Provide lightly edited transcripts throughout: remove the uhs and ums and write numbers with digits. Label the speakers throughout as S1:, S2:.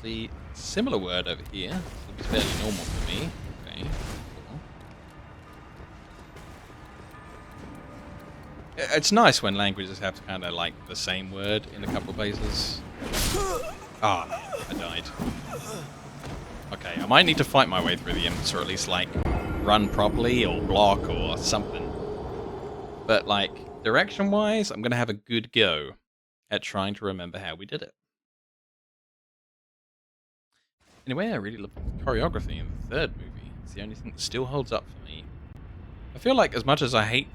S1: actually similar word over here. It's fairly normal for me. Okay. Cool. It's nice when languages have kind of like the same word in a couple of places. Ah, I died. Okay, I might need to fight my way through the imps, or at least like run properly or block or something. But like direction-wise, I'm gonna have a good go at trying to remember how we did it. Anyway, I really love the choreography in the third movie. It's the only thing that still holds up for me. I feel like as much as I hate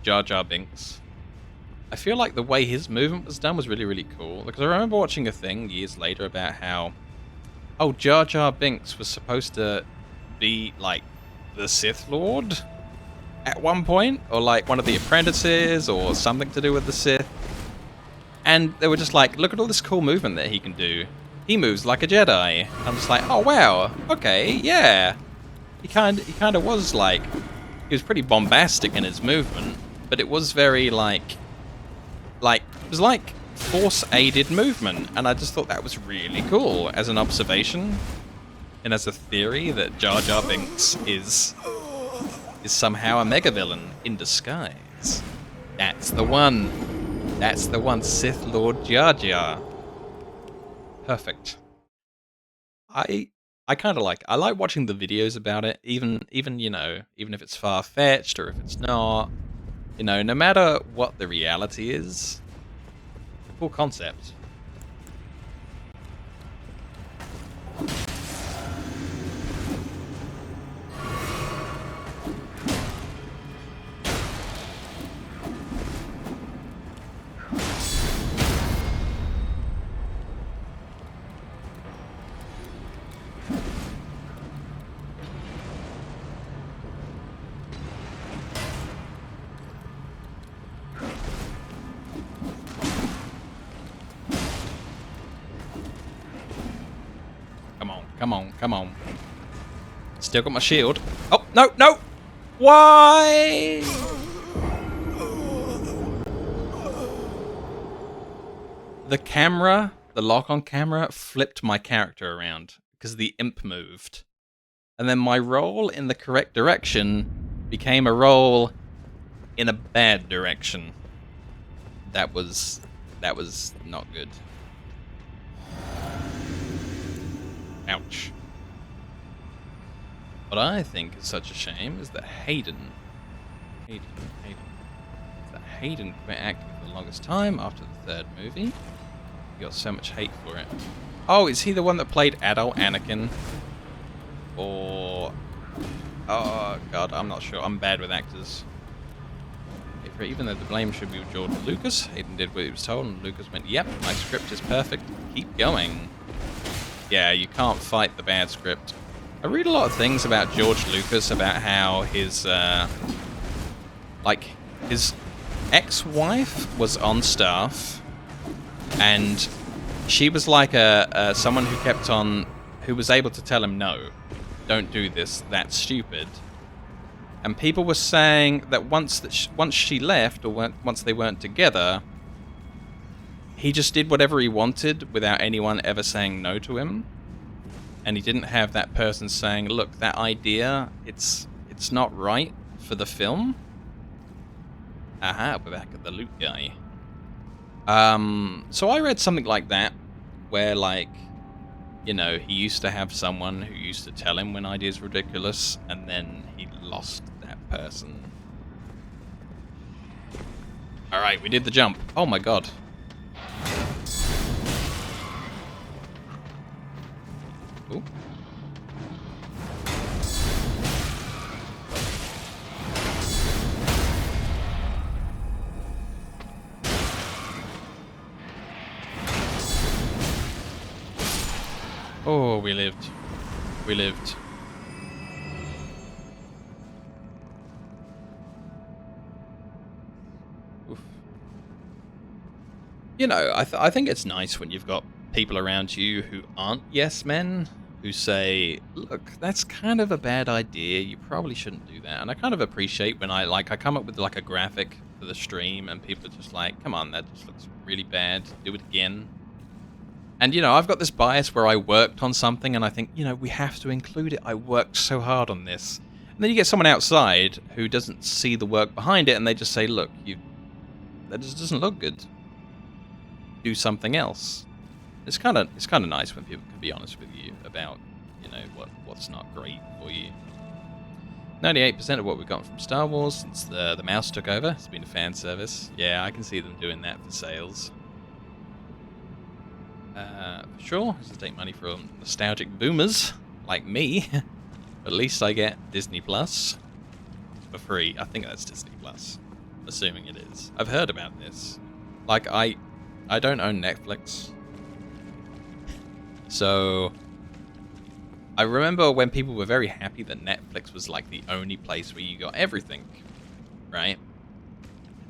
S1: Jar Jar Binks, I feel like the way his movement was done was really, really cool. Because I remember watching a thing years later about how, oh, Jar Jar Binks was supposed to be like the Sith Lord at one point, or like one of the apprentices, or something to do with the Sith. And they were just like, look at all this cool movement that he can do. He moves like a Jedi. I'm just like, oh wow, okay, yeah. He kind of was like, he was pretty bombastic in his movement, but it was very like it was like force-aided movement, and I just thought that was really cool as an observation, and as a theory that Jar Jar Binks is somehow a mega villain in disguise. That's the one. That's the one, Sith Lord Jar Jar. Perfect. I kind of like watching the videos about it, even you know, even if it's far-fetched or if it's not, you know, no matter what the reality is, cool concept. Come on, come on. Still got my shield. Oh, no, no! Why? The camera, the lock-on camera, flipped my character around because the imp moved. And then my roll in the correct direction became a roll in a bad direction. That was not good. Ouch. What I think is such a shame is that Hayden quit acting for the longest time after the third movie. He got so much hate for it. Oh, is he the one that played adult Anakin? Or... oh, God, I'm not sure. I'm bad with actors. Even though the blame should be with George Lucas, Hayden did what he was told, and Lucas went, yep, my script is perfect. Keep going. Yeah, you can't fight the bad script. I read a lot of things about George Lucas, about how his, his ex-wife was on staff, and she was like someone who kept on, who was able to tell him, no, don't do this, that's stupid. And people were saying that once she left, or once they weren't together, he just did whatever he wanted without anyone ever saying no to him. And he didn't have that person saying, look, that idea, it's not right for the film. Aha, we're back at the loot guy. So I read something like that, where like, you know, he used to have someone who used to tell him when ideas were ridiculous, and then he lost that person. Alright, we did the jump. Oh my god. Ooh. Oh, we lived. We lived. Oof. You know, I think it's nice when you've got people around you who aren't yes men, who say, look, that's kind of a bad idea, you probably shouldn't do that. And I kind of appreciate when I come up with like a graphic for the stream and people are just like, come on, that just looks really bad, do it again. And, you know, I've got this bias where I worked on something and I think, you know, we have to include it. I worked so hard on this. And then you get someone outside who doesn't see the work behind it and they just say, look, that just doesn't look good. Do something else. It's kind of nice when people can be honest with you about, you know, what's not great for you. 98% of what we've gotten from Star Wars since the mouse took over has been a fan service. Yeah, I can see them doing that for sales. For sure, this will take money from nostalgic boomers like me. At least I get Disney Plus for free. I think that's Disney Plus, assuming it is. I've heard about this. Like, I don't own Netflix. So I remember when people were very happy that Netflix was like the only place where you got everything, right?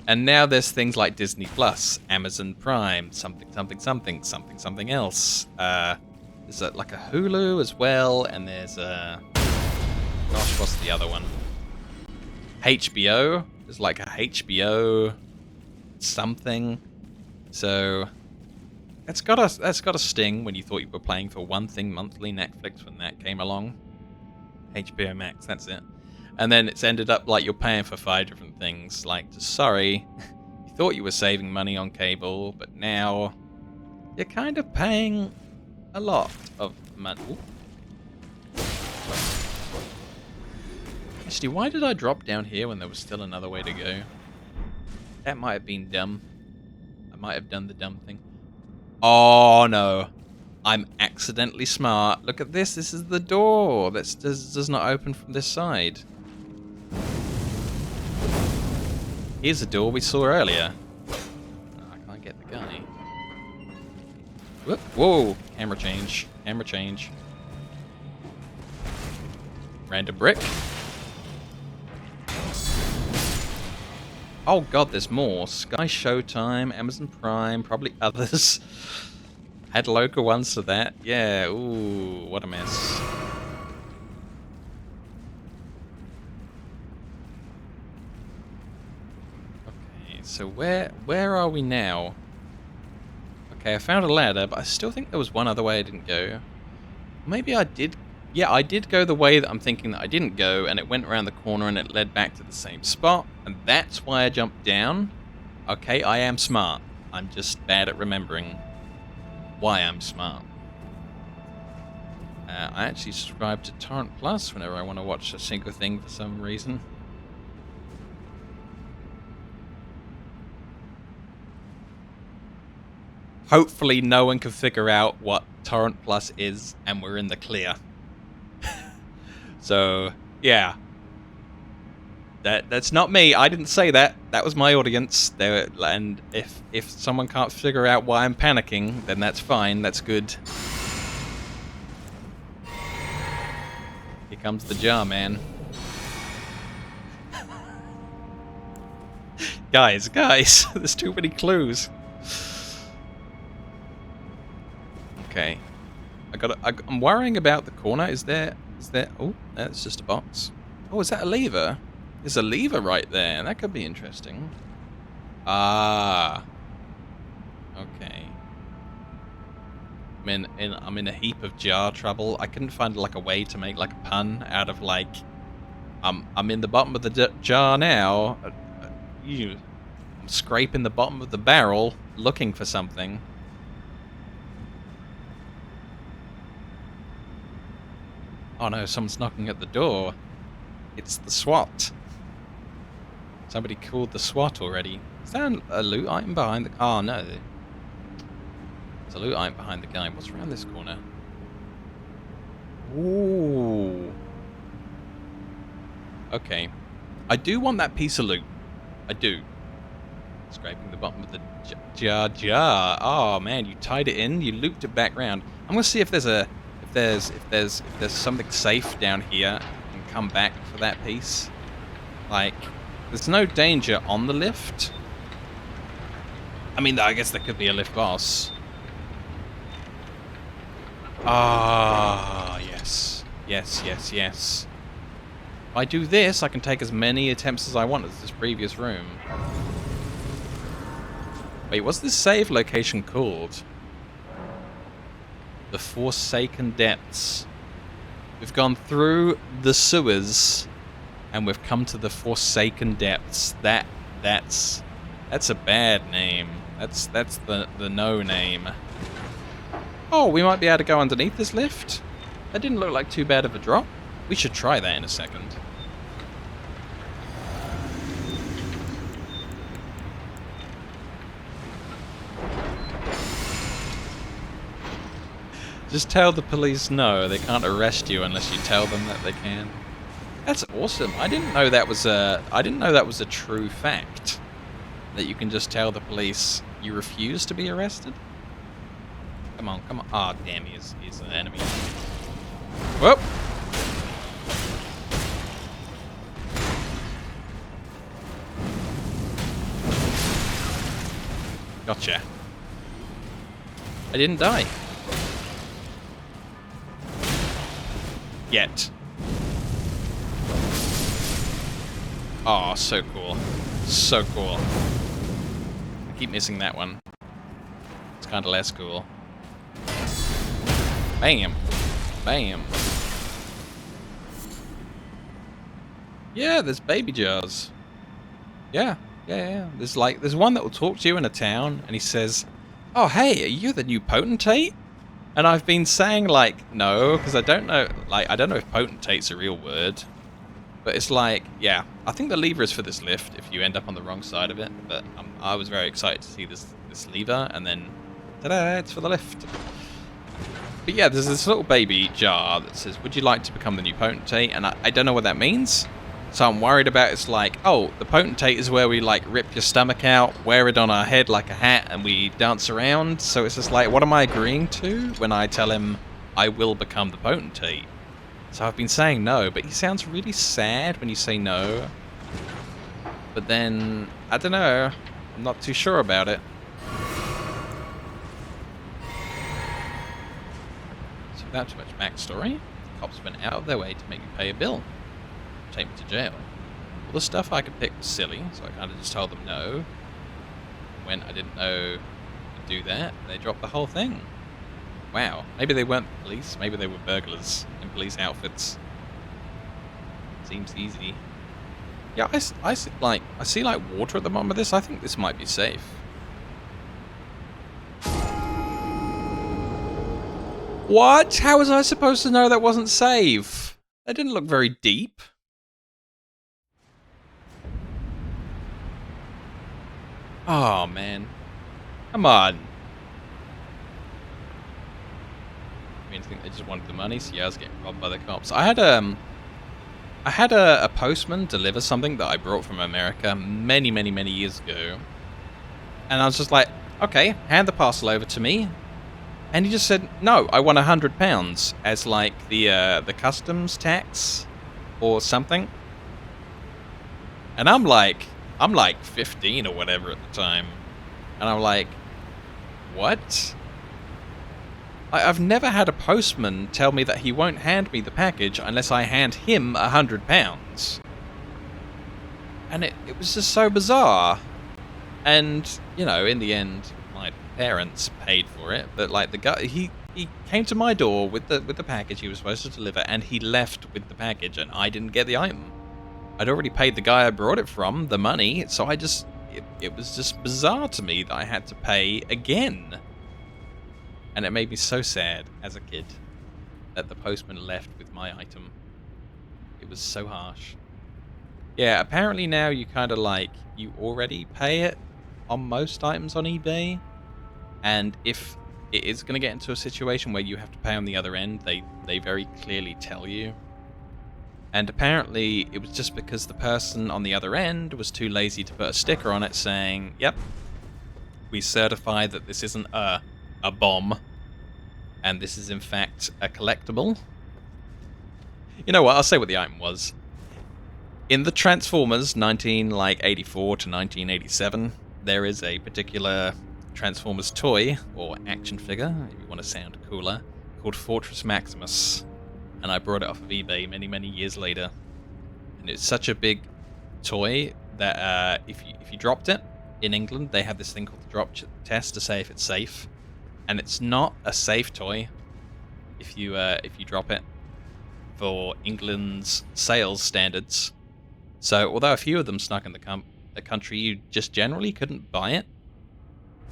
S1: And now there's things like Disney Plus, Amazon Prime, something else. There's like a Hulu as well, and there's gosh, what's the other one? HBO. There's like a HBO something. So that's got a sting when you thought you were paying for one thing monthly, Netflix, when that came along. HBO Max, that's it. And then it's ended up like you're paying for 5 different things. Like, sorry, you thought you were saving money on cable, but now you're kind of paying a lot of money. Actually, why did I drop down here when there was still another way to go? That might have been dumb. I might have done the dumb thing. Oh, no. I'm accidentally smart. Look at this. This is the door. That does not open from this side. Here's the door we saw earlier. Oh, I can't get the guy. Whoop. Whoa. Camera change. Camera change. Random brick. Oh god, there's more. Sky Showtime, Amazon Prime, probably others. Had local ones to that. Yeah, ooh, what a mess. Okay, so where are we now? Okay, I found a ladder, but I still think there was one other way I didn't go. Maybe I did. Yeah, I did go the way that I'm thinking that I didn't go, and it went around the corner and it led back to the same spot, and that's why I jumped down. Okay, I am smart. I'm just bad at remembering why I'm smart. I actually subscribe to Torrent Plus whenever I want to watch a single thing for some reason. Hopefully no one can figure out what Torrent Plus is, and we're in the clear. So, yeah. That's not me. I didn't say that. That was my audience. And if someone can't figure out why I'm panicking, then that's fine. That's good. Here comes the jar man. Guys, there's too many clues. Okay. I'm worrying about the corner. Is there... Oh, that's just a box. Oh, is that a lever? There's a lever right there. That could be interesting. Ah. Okay. I'm in a heap of jar trouble. I couldn't find like a way to make like a pun out of like... I'm in the bottom of the jar now. I'm scraping the bottom of the barrel looking for something. Oh no, someone's knocking at the door. It's the SWAT. Somebody called the SWAT already. Is that a loot item behind the... Oh no. There's a loot item behind the guy. What's around this corner? Ooh. Okay. I do want that piece of loot. I do. Scraping the bottom of the jar. Oh man, you tied it in. You looped it back round. I'm gonna see if there's a... If there's something safe down here and come back for that piece. Like, there's no danger on the lift. I mean, I guess there could be a lift boss. Ah, yes. Yes. If I do this, I can take as many attempts as I want as this previous room. Wait, what's this save location called? The Forsaken Depths. We've gone through the sewers, and we've come to the Forsaken Depths. That's a bad name. That's the no name. Oh, we might be able to go underneath this lift. That didn't look like too bad of a drop. We should try that in a second. Just tell the police no, they can't arrest you unless you tell them that they can. That's awesome. I didn't know that was a true fact. That you can just tell the police you refuse to be arrested. Come on, come on. Ah, oh, damn, he's an enemy. Whoop! Gotcha. I didn't die. Yet. Oh, so cool. So cool. I keep missing that one. It's kind of less cool. Bam. Bam. Yeah, there's baby jars. Yeah. There's one that will talk to you in a town, and he says, "Oh, hey, are you the new potentate?" And I've been saying, like, no, because I don't know, like, I don't know if potentate's a real word. But it's like, yeah, I think the lever is for this lift if you end up on the wrong side of it. But I was very excited to see this lever, and then, ta-da, it's for the lift. But yeah, there's this little baby jar that says, "Would you like to become the new potentate?" And I don't know what that means. So I'm worried about it's like, oh, the potentate is where we like rip your stomach out, wear it on our head like a hat, and we dance around. So it's just like, what am I agreeing to when I tell him I will become the potentate? So I've been saying no, but he sounds really sad when you say no. But then, I don't know, I'm not too sure about it. So without too much backstory, the cops went out of their way to make me pay a bill. Take me to jail. All the stuff I could pick was silly, so I kind of just told them no. When I didn't know to do that, they dropped the whole thing. Wow, maybe they weren't police, maybe they were burglars in police outfits. Seems easy. Yeah, I see like water at the bottom of this. I think this might be safe. What? How was I supposed to know that wasn't safe? That didn't look very deep. Oh, man. Come on. I mean, I think they just wanted the money, so yeah, I was getting robbed by the cops. I had a postman deliver something that I brought from America many years ago. And I was just like, okay, hand the parcel over to me. And he just said, no, I want £100 as like the customs tax or something. And I'm like 15 or whatever at the time. And I'm like, what? I've never had a postman tell me that he won't hand me the package unless I hand him £100. And it was just so bizarre. And, you know, in the end, my parents paid for it. But, like, the guy, he came to my door with the package he was supposed to deliver, and he left with the package, and I didn't get the item. I'd already paid the guy I brought it from the money, so it was just bizarre to me that I had to pay again. And it made me so sad as a kid that the postman left with my item. It was so harsh. Yeah, apparently now you kind of like, you already pay it on most items on eBay. And if it is going to get into a situation where you have to pay on the other end, they very clearly tell you. And apparently it was just because the person on the other end was too lazy to put a sticker on it saying, yep, we certify that this isn't a bomb, and this is in fact a collectible. You know what, I'll say what the item was. In the Transformers 1984 to 1987, there is a particular Transformers toy, or action figure, if you want to sound cooler, called Fortress Maximus. And I brought it off of eBay many years later. And it's such a big toy that if you dropped it, in England, they have this thing called the drop test to say if it's safe. And it's not a safe toy. if you drop it for England's sales standards. So although a few of them snuck in the country, you just generally couldn't buy it.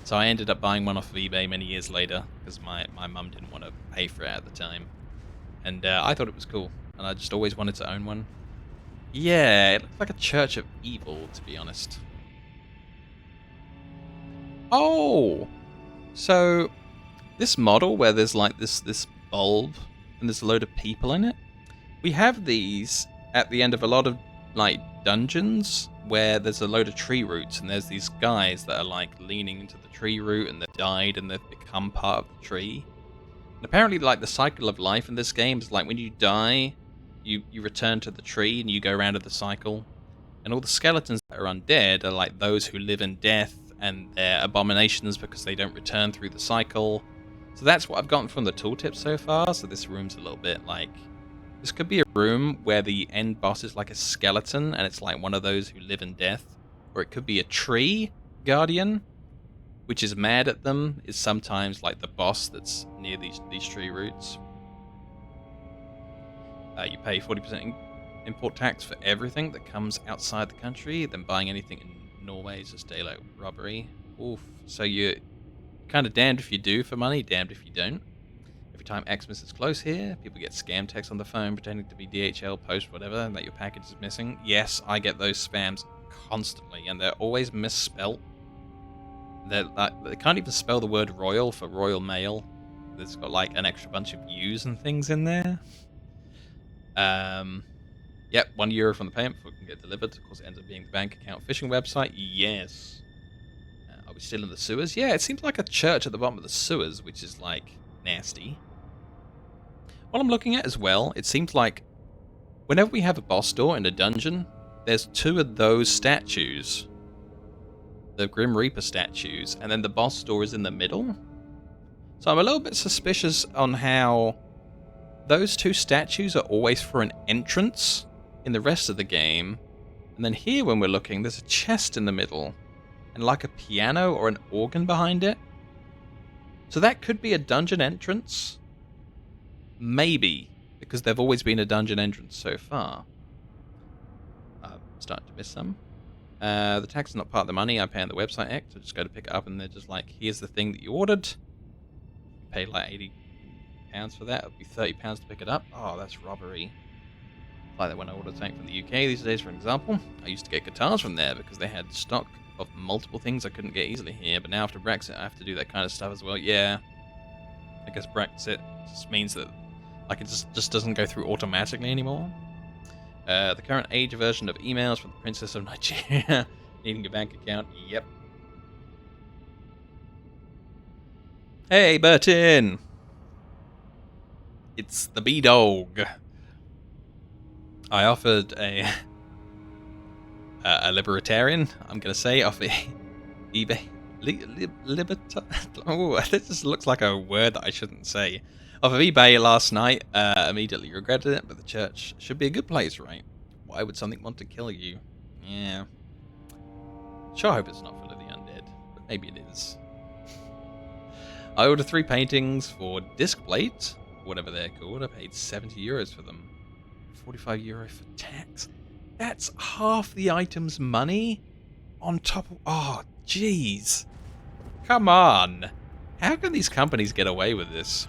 S1: So I ended up buying one off of eBay many years later because my mum didn't want to pay for it at the time, and I thought it was cool, and I just always wanted to own one. Yeah, it looks like a Church of Evil, to be honest. Oh, so this model where there's like this bulb and there's a load of people in it. We have these at the end of a lot of like dungeons where there's a load of tree roots and there's these guys that are like leaning into the tree root and they've died and they've become part of the tree. And apparently like the cycle of life in this game is like when you die, you return to the tree and you go around to the cycle. And all the skeletons that are undead are like those who live in death and they're abominations because they don't return through the cycle. So that's what I've gotten from the tooltip so far. So this room's a little bit like... This could be a room where the end boss is like a skeleton and it's like one of those who live in death. Or it could be a tree guardian, which is mad at them, is sometimes like the boss that's near these tree roots. You pay 40% import tax for everything that comes outside the country. Then buying anything in Norway is just daylight robbery. Oof. So you're kind of damned if you do for money, damned if you don't. Every time Xmas is close here, people get scam texts on the phone pretending to be DHL, post, whatever, and that your package is missing. Yes, I get those spams constantly, and they're always misspelt. They can't even spell the word royal for Royal Mail. It's got like an extra bunch of U's and things in there. Yep, €1 from the payment before it can get delivered. Of course, it ends up being the bank account phishing website. Yes. Are we still in the sewers? Yeah, it seems like a church at the bottom of the sewers, which is like nasty. What I'm looking at as well, it seems like whenever we have a boss door in a dungeon, there's 2 of those statues. The Grim Reaper statues, and then the boss door is in the middle. So I'm a little bit suspicious on how those 2 statues are always for an entrance in the rest of the game. And then here when we're looking, there's a chest in the middle, and like a piano or an organ behind it. So that could be a dungeon entrance. Maybe, because they've always been a dungeon entrance so far. I'm starting to miss some. The tax is not part of the money I pay on the website X. I just go to pick it up and they're just like, here's the thing that you ordered. You pay like £80 for that. It'll be £30 to pick it up. Oh, that's robbery. Like that when I ordered something from the UK these days, for example. I used to get guitars from there because they had stock of multiple things I couldn't get easily here. But now after Brexit, I have to do that kind of stuff as well. Yeah. I guess Brexit just means that like it just doesn't go through automatically anymore. The current age version of emails from the Princess of Nigeria. Needing a bank account. Yep. Hey, Burton! It's the B-Dog. I offered a libertarian, I'm going to say, off eBay. Oh, this just looks like a word that I shouldn't say. Off of eBay last night, immediately regretted it, but the church should be a good place, right? Why would something want to kill you? Yeah. Sure, I hope it's not full of the undead, but maybe it is. I ordered 3 paintings for disc plates, whatever they're called. I paid €70 for them. €45 for tax. That's half the item's money on top of... Oh, jeez. Come on. How can these companies get away with this?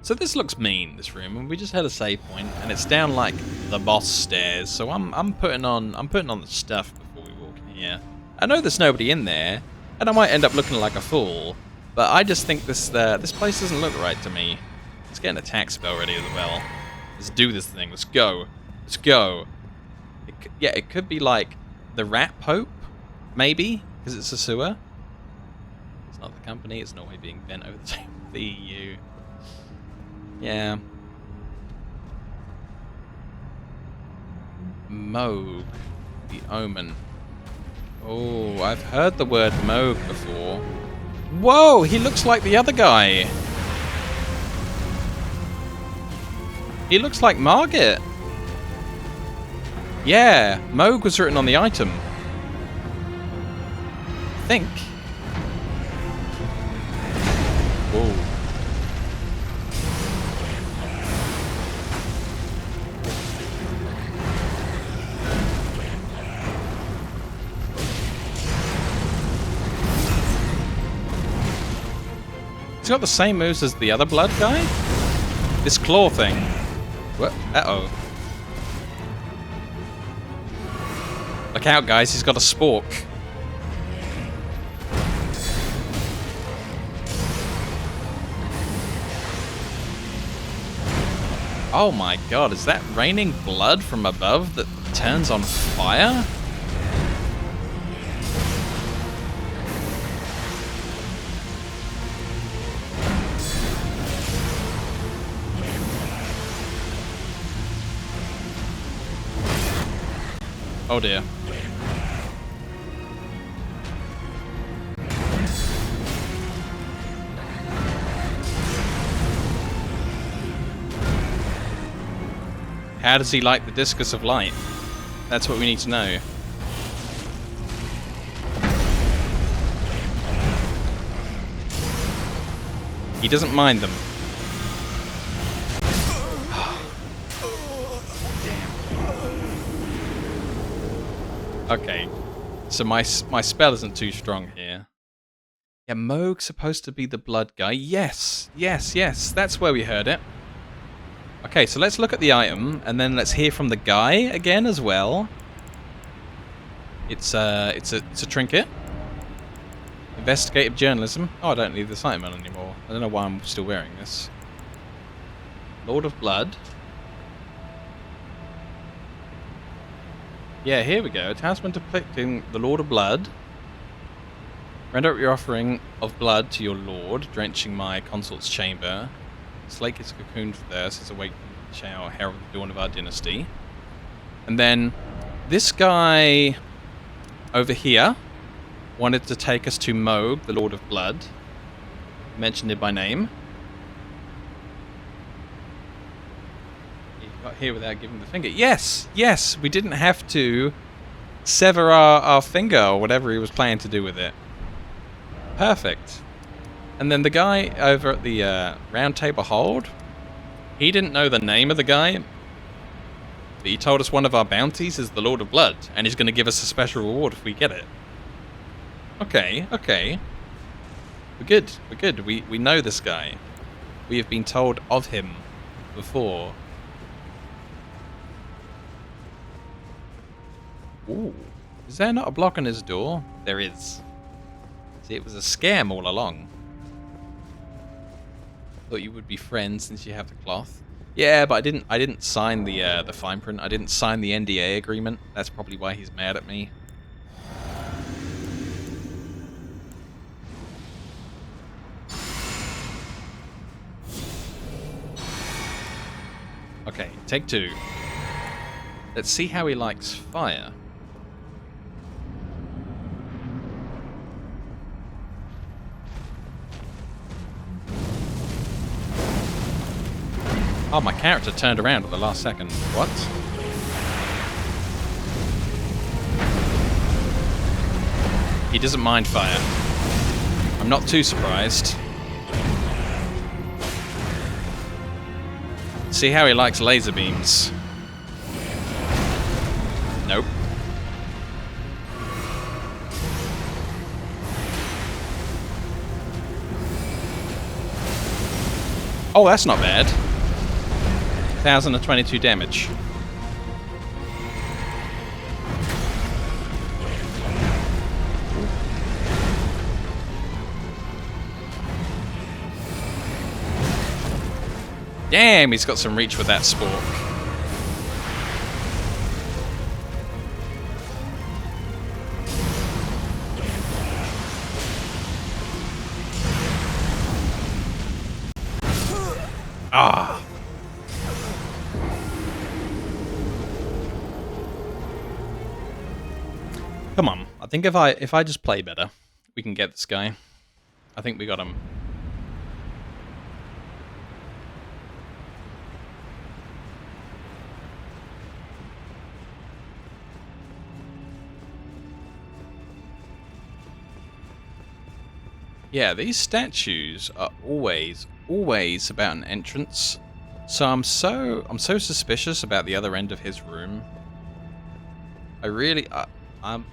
S1: So this looks mean, this room, and we just had a save point, and it's down like the boss stairs. So I'm putting on the stuff before we walk in here. I know there's nobody in there, and I might end up looking like a fool, but I just think this place doesn't look right to me. Let's get an attack spell ready as well. Let's do this thing. Let's go. Let's go. It could be like the Rat Pope, maybe, because it's a sewer. It's not the company. It's Norway being bent over the table of the EU. Yeah. Moog. The Omen. Oh, I've heard the word Moog before. Whoa, he looks like the other guy. He looks like Margit. Yeah, Moog was written on the item. I think. Whoa. He's got the same moves as the other blood guy? This claw thing. What? Uh-oh. Look out, guys. He's got a spork. Oh my god, is that raining blood from above that turns on fire? Oh dear. How does he like the discus of light? That's what we need to know. He doesn't mind them. Okay, so my spell isn't too strong here. Yeah, Moog's supposed to be the blood guy. Yes, yes, yes, that's where we heard it. Okay, so let's look at the item, and then let's hear from the guy again as well. It's a trinket. Investigative journalism. Oh, I don't need this item anymore. I don't know why I'm still wearing this. Lord of Blood. Yeah, here we go. A talisman depicting the Lord of Blood. Render up your offering of blood to your lord, drenching my consort's chamber. Slake is cocooned for thirst, is awakened shall herald the dawn of our dynasty. And then this guy over here wanted to take us to Moog, the Lord of Blood. Mentioned it by name. He got here without giving the finger. Yes! Yes! We didn't have to sever our finger or whatever he was planning to do with it. Perfect. And then the guy over at the round table hold, he didn't know the name of the guy, but he told us one of our bounties is the Lord of Blood, and he's going to give us a special reward if we get it. Okay, okay. We're good, we're good. We know this guy. We have been told of him before. Ooh. Is there not a block on his door? There is. See, it was a scam all along. Thought you would be friends since you have the cloth. Yeah, but I didn't sign the fine print. I didn't sign the NDA agreement. That's probably why he's mad at me. Okay, take two. Let's see how he likes fire. Oh, my character turned around at the last second. What? He doesn't mind fire. I'm not too surprised. See how he likes laser beams. Nope. Oh, that's not bad. 1,022 damage. Damn, he's got some reach with that spork. Ah. Come on. I think if I just play better, we can get this guy. I think we got him. Yeah, these statues are always about an entrance. So I'm so suspicious about the other end of his room. I'm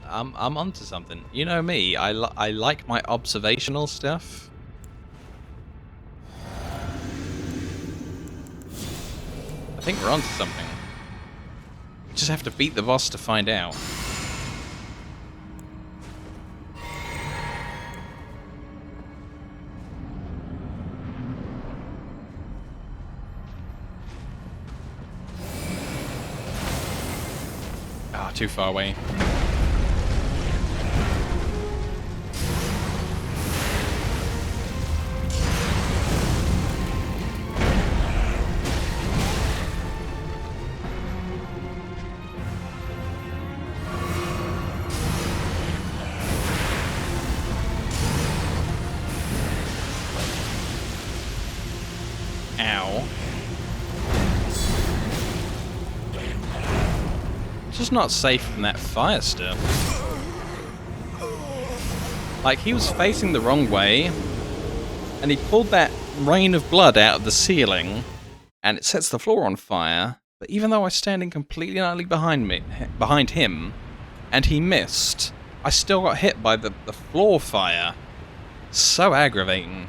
S1: onto something. You know me. I like my observational stuff. think we're onto something. We just have to beat the boss to find out. Ah, too far away. Ow. It's just not safe from that fire stuff. Like, he was facing the wrong way, and he pulled that rain of blood out of the ceiling, and it sets the floor on fire. But even though I was standing completely and utterly behind him, and he missed, I still got hit by the floor fire. So aggravating.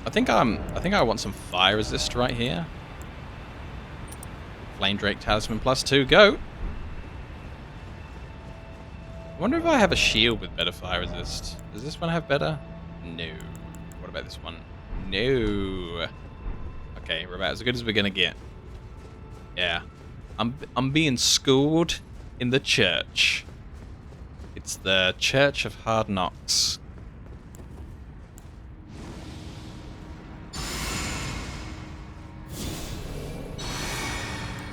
S1: I think I want some fire resist right here. Flame Drake Talisman +2, go! I wonder if I have a shield with better fire resist. Does this one have better? No. What about this one? No. Okay, we're about as good as we're gonna get. Yeah. I'm being schooled in the church. It's the Church of Hard Knocks.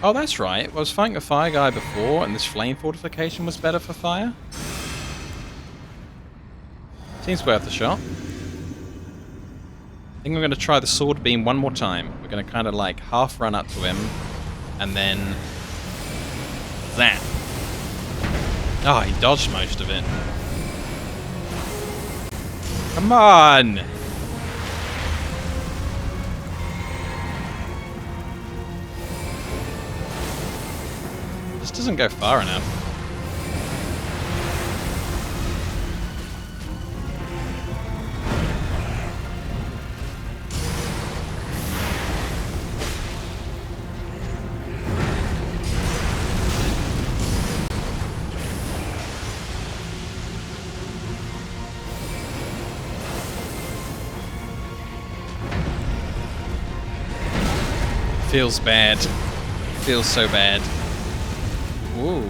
S1: Oh, that's right. I was fighting a fire guy before, and this flame fortification was better for fire. Seems worth a shot. I think I'm going to try the sword beam one more time. We're going to kind of like half run up to him, and then that. Oh, he dodged most of it. Come on! This doesn't go far enough. Feels bad. Feels so bad. Ooh.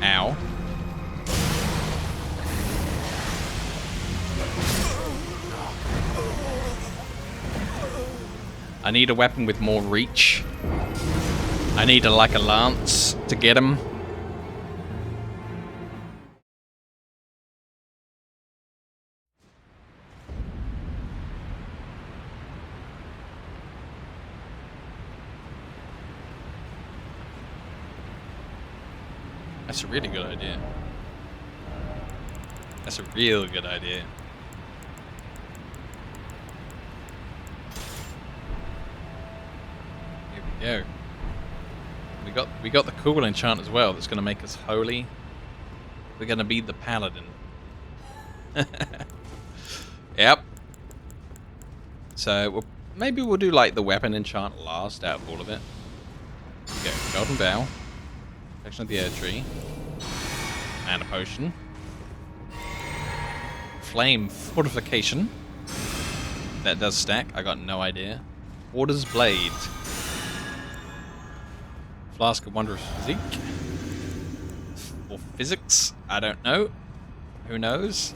S1: Ow. I need a weapon with more reach. I need a lance to get him. That's a really good idea. That's a real good idea. Here we go. We got the cool enchant as well that's gonna make us holy. We're gonna be the paladin. Yep. So maybe we'll do like the weapon enchant last out of all of it. Okay, golden bow. Protection of the air tree. And a potion. Flame fortification. That does stack. I got no idea. Warder's blade. Flask of wondrous physique. Or physics. I don't know. Who knows?